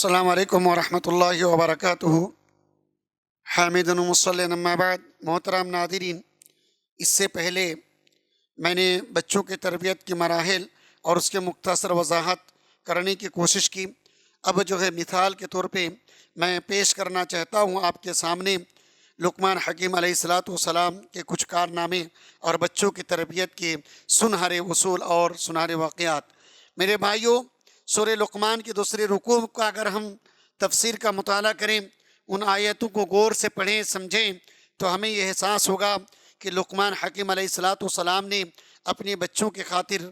अस्सलामु अलैकुम वरहमतुल्लाहि वबरकातुहू। हामिदुन मुसल्लिन अम्मा बाद। मोहतरम नादिरीन, इससे पहले मैंने बच्चों की तरबियत की मराहिल और उसके मुख्तसर वजाहत करने की कोशिश की। अब जो है मिसाल के तौर पे मैं पेश करना चाहता हूँ आपके सामने लुक़मान हकीम अलैहिस्सलाम के कुछ कारनामे और बच्चों की तरबियत के सुनहरे उसूल और सुनहरे वाक़यात। मेरे भाइयों, सूरह लुक़मान की दूसरी रुकू का अगर हम तफसीर का मुताला करें, उन आयतों को गौर से पढ़ें समझें, तो हमें यह एहसास होगा कि लुक़मान हकीम अलैहिस्सलाम ने अपने बच्चों के खातिर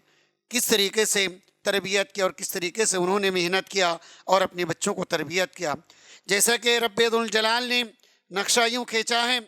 किस तरीके से तरबियत की और किस तरीके से उन्होंने मेहनत किया और अपने बच्चों को तरबियत किया। जैसा कि रब्बुल जलाल ने नक्शा यूँ खींचा है,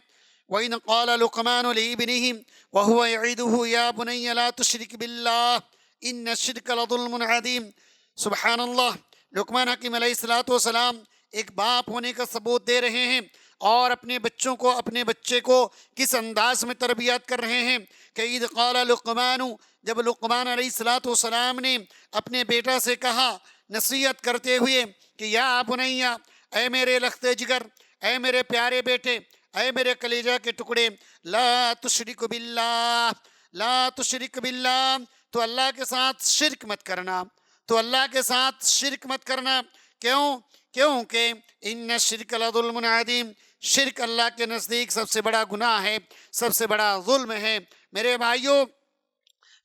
वइन क़ाल लुक़मान लिइब्निही व हुवा यईदुहु या बुनय्या ला तुश्रिक बिल्लाह इन्न शिर्क लज़ुल्मुन अज़ीम। सुबहानल्लाह। लुक़मान हकीम अलैहिस्सलाम एक बाप होने का सबूत दे रहे हैं और अपने बच्चे को किस अंदाज में तरबियत कर रहे हैं कि इद क़ाल लुक़मान, जब लुक़मान अलैहिस्सलाम ने अपने बेटा से कहा नसीहत करते हुए कि या बुनैया, ऐ मेरे लख्ते जिगर, ऐ मेरे प्यारे बेटे, ऐ मेरे कलेजा के टुकड़े, ला तुश्रिक बिल्लाह, ला तुश्रिक बिल्लाह, तो अल्लाह के साथ शिरक मत करना, तो अल्लाह के साथ शिरक मत करना। क्योंकि इन्न शिरक लज़ुल्मुन अज़ीम, शिरक अल्लाह के नज़दीक सबसे बड़ा गुनाह है, सबसे बड़ा जुल्म है। मेरे भाइयों,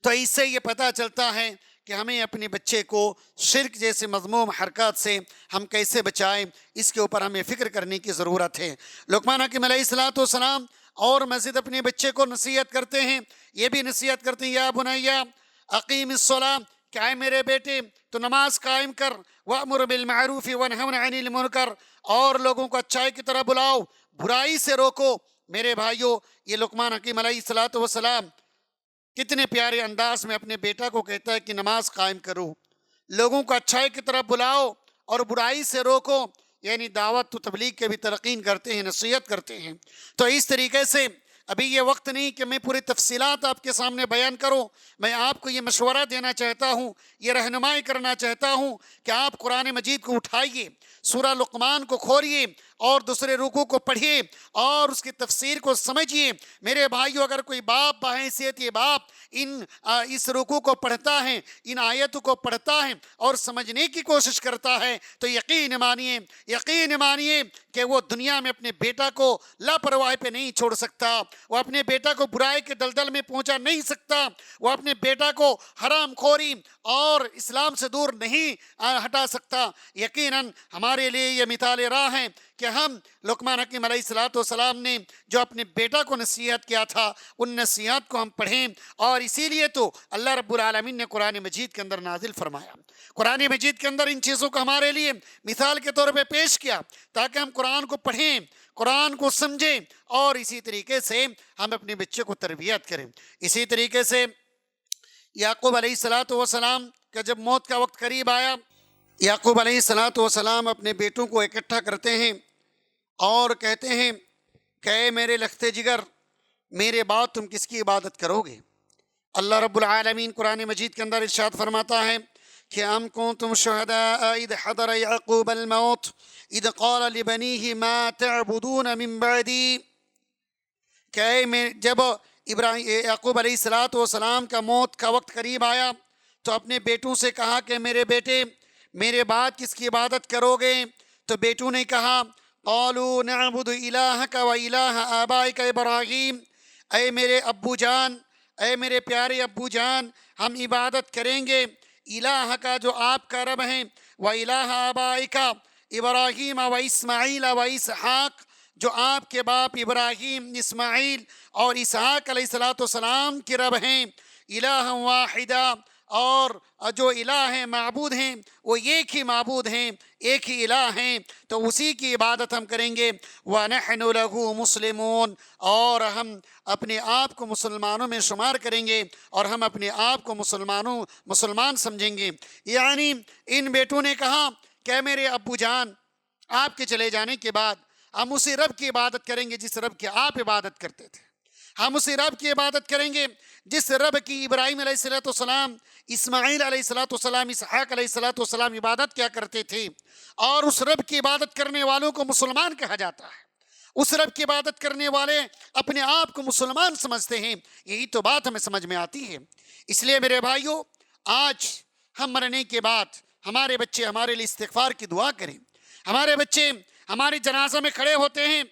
तो इससे ये पता चलता है कि हमें अपने बच्चे को शिरक जैसे मज़मूम हरकत से हम कैसे बचाएं, इसके ऊपर हमें फ़िक्र करने की ज़रूरत है। लुक़मान हकीम अलैहिस्सलाम और मज़ीद अपने बच्चे को नसीहत करते हैं, ये भी नसीहत करते हैं, या बुनैया अक़ीमिस्सलाह, क्या है मेरे बेटे, तो नमाज कायम कर, वअमुर बिल मारूफ़ वनहन अनिल मुनकर, और लोगों को अच्छाई की तरह बुलाओ, बुराई से रोको। मेरे भाइयों, ये लुक़मान हकीम अलैहिस्सलाम कितने प्यारे अंदाज में अपने बेटा को कहता है कि नमाज कायम करो, लोगों को अच्छाई की तरफ बुलाओ और बुराई से रोको, यानी दावत तो तबलीग के भी तलक़ीन करते हैं, नसीहत करते हैं। तो इस तरीके से अभी ये वक्त नहीं कि मैं पूरी तफसीलात आपके सामने बयान करूं। मैं आपको ये मशवरा देना चाहता हूं, ये रहनुमाई करना चाहता हूं कि आप कुरान मजीद को उठाइए, सूरह लुक़मान को खोलिए और दूसरे रुकू को पढ़िए और उसकी तफसीर को समझिए। मेरे भाइयों, अगर कोई बाप बहैसियत ये बाप इस रुकू को पढ़ता है, इन आयतों को पढ़ता है और समझने की कोशिश करता है, तो यकीन मानिए कि वो दुनिया में अपने बेटा को लापरवाही पे नहीं छोड़ सकता, वो अपने बेटा को बुराई के दलदल में पहुंचा नहीं सकता, वो अपने बेटा को हराम खोरी और इस्लाम से दूर नहीं हटा सकता। यकीनन हमारे लिए ये मिसाल राह है कि हम लुक़मान हकीम अलैहिस्सलाम ने जो अपने बेटा को नसीहत किया था, उन नसीहत को हम पढ़ें। और इसीलिए तो अल्लाह रब्बुल आलमीन ने कुरान मजीद के अंदर नाजिल फरमाया, कुरान मजीद के अंदर इन चीज़ों को हमारे लिए मिसाल के तौर पे पेश किया, ताकि हम कुरान को पढ़ें, कुरान को समझें और इसी तरीके से हम अपने बच्चे को तरबियत करें। इसी तरीके से याकूब अलैहिस्सलाम का जब मौत का वक्त करीब आया, याकूब अलैहिस्सलाम अपने बेटों को इकट्ठा करते हैं और कहते हैं कि मेरे लख्ते जिगर, मेरे बाद तुम किसकी इबादत करोगे? अल्लाह रब्बुल आलमीन कुरान मजीद के अंदर इरशाद फरमाता है कि अम कुंतुम शुहदा इद हदर याकूब अल मौत इद क़ाल लिबनीहि मा तअबुदून मिन बअदी, कि जब याकूब अलैहिस्सलाम का मौत का वक्त करीब आया तो अपने बेटों से कहा कि मेरे बेटे, मेरे बाद किसकी इबादत करोगे? तो बेटों ने कहा क़ालू नअबुदु इलाहक व इलाह आबाइक इब्राहीम, ऐ मेरे अब्बू जान, ऐ मेरे प्यारे अब्बू जान, हम इबादत करेंगे इलाह का जो आपका रब है, व इलाह आबाइका इब्राहीम व इस्माईल व इसहाक, जो आपके बाप इब्राहीम, इस्माईल और इसहाक अलैहिस्सलाम के रब हैं, इलाह वाहिदा, और जो इलाह हैं, माबूद हैं, वो एक ही माबूद हैं, एक ही इलाह हैं, तो उसी की इबादत हम करेंगे। व नहनु लहू मुस्लिमून, और हम अपने आप को मुसलमानों में शुमार करेंगे और हम अपने आप को मुसलमान समझेंगे। यानी इन बेटों ने कहा कि मेरे अब्बू जान, आपके चले जाने के बाद हम उसी रब की इबादत करेंगे जिस रब की आप इबादत करते थे, ہم اسی رب کی عبادت کریں گے جس رب کی ابراہیم علیہ السلام، اسماعیل علیہ السلام، اسحاق علیہ السلام عبادت کیا کرتے تھے، اور اس رب کی عبادت کرنے والوں کو مسلمان کہا جاتا ہے۔ اس رب کی عبادت کرنے والے اپنے آپ کو مسلمان سمجھتے ہیں، یہی تو بات ہمیں سمجھ میں آتی ہے۔ اس لیے میرے بھائیوں، آج ہم مرنے کے بعد ہمارے بچے ہمارے لیے استغفار کی دعا کریں۔ ہمارے بچے ہمارے جنازہ میں کھڑے ہوتے ہیں،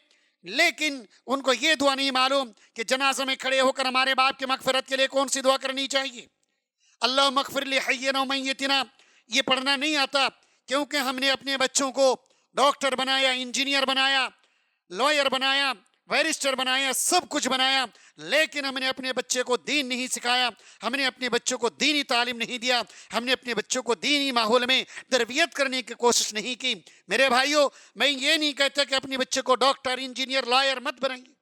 لیکن ان کو یہ دعا نہیں معلوم کہ جنازہ میں کھڑے ہو کر ہمارے باپ کی مغفرت کے لیے کون سی دعا کرنی چاہیے۔ اللہم اغفر لحینا و میتنا، یہ پڑھنا نہیں آتا، کیونکہ ہم نے اپنے بچوں کو ڈاکٹر بنایا، انجینئر بنایا، لائر بنایا، بیرسٹر بنایا، سب کچھ بنایا، لیکن ہم نے اپنے بچے کو دین نہیں سکھایا، ہم نے اپنے بچوں کو دینی تعلیم نہیں دیا، ہم نے اپنے بچوں کو دینی ماحول میں تربیت کرنے کی کوشش نہیں کی۔ میرے بھائیوں، میں یہ نہیں کہتا کہ اپنے بچے کو ڈاکٹر، انجینئر، لائر مت بنائیے،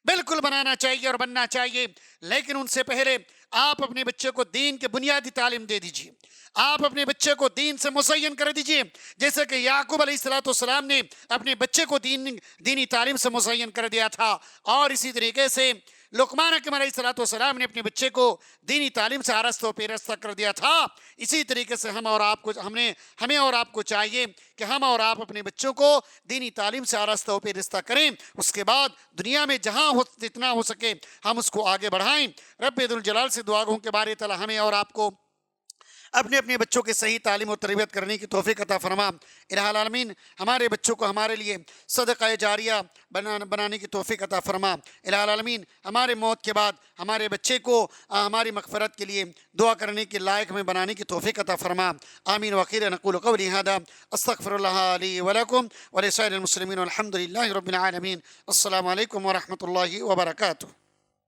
بالکل بنانا چاہیے اور بننا چاہیے، لیکن ان سے پہلے آپ اپنے بچے کو دین کے بنیادی تعلیم دے دیجیے، آپ اپنے بچے کو دین سے مزین کر دیجیے، جیسے کہ یعقوب علیہ السلام نے اپنے بچے کو دینی تعلیم سے مزین کر دیا تھا، اور اسی طریقے سے لقمان حکیم علیہ السلام نے اپنے بچے کو دینی تعلیم سے آراستہ و پیراستہ کر دیا تھا۔ اسی طریقے سے ہمیں اور آپ کو چاہیے کہ ہم اور آپ اپنے بچوں کو دینی تعلیم سے آراستہ و پیراستہ کریں، اس کے بعد دنیا میں جتنا ہو سکے ہم اس کو آگے بڑھائیں۔ رب ذوالجلال سے دعا گوں کہ باری تعالی ہمیں اور آپ کو اپنے بچوں کے صحیح تعلیم و تربیت کرنے کی توفیق عطا فرما۔ الہ العالمین ہمارے بچوں کو ہمارے لیے صدقہ جاریہ بنانے کی توفیق عطا فرما۔ الہ العالمین ہمارے موت کے بعد ہمارے بچے کو ہماری مغفرت کے لیے دعا کرنے کے لائق میں بنانے کی توفیق عطا فرما۔ آمین وآخر نقول قولی ھذا استغفر اللہ لی ولکم ولسائر المسلمین والحمد للہ رب العالمین۔ السلام علیکم ورحمۃ اللہ وبرکاتہ۔